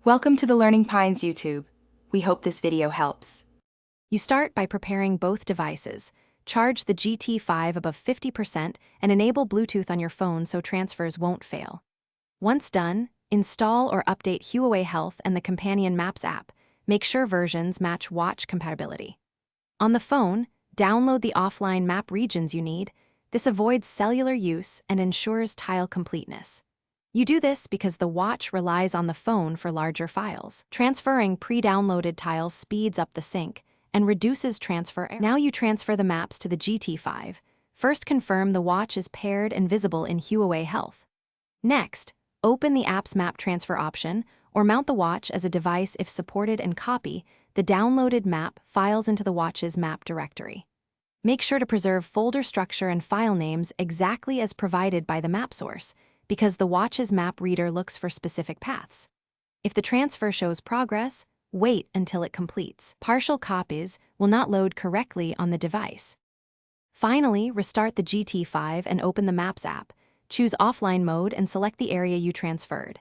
Welcome to the Learning Pines YouTube. We hope this video helps. You start by preparing both devices. Charge the Gt5 above 50% and enable Bluetooth on your phone so transfers won't fail. Once done, install or update Huawei Health and the companion Maps app. Make sure versions match watch compatibility. On the phone, download the offline map regions you need. This avoids cellular use and ensures tile completeness. You do this because the watch relies on the phone for larger files. Transferring pre-downloaded tiles speeds up the sync and reduces transfer error. Now you transfer the maps to the Gt5. First, confirm the watch is paired and visible in Huawei Health. Next, open the app's map transfer option or mount the watch as a device if supported and copy the downloaded map files into the watch's map directory. Make sure to preserve folder structure and file names exactly as provided by the map source, because the watch's map reader looks for specific paths. If the transfer shows progress, wait until it completes. Partial copies will not load correctly on the device. Finally, restart the Gt5 and open the Maps app. Choose offline mode and select the area you transferred.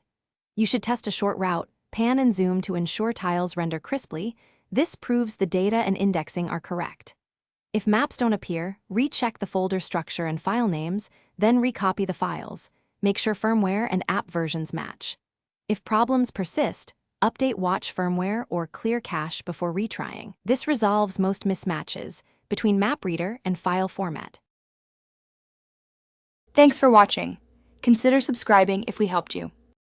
You should test a short route, pan and zoom to ensure tiles render crisply. This proves the data and indexing are correct. If maps don't appear, recheck the folder structure and file names, then recopy the files. Make sure firmware and app versions match. If problems persist, update watch firmware or clear cache before retrying. This resolves most mismatches between map reader and file format. Thanks for watching. Consider subscribing if we helped you.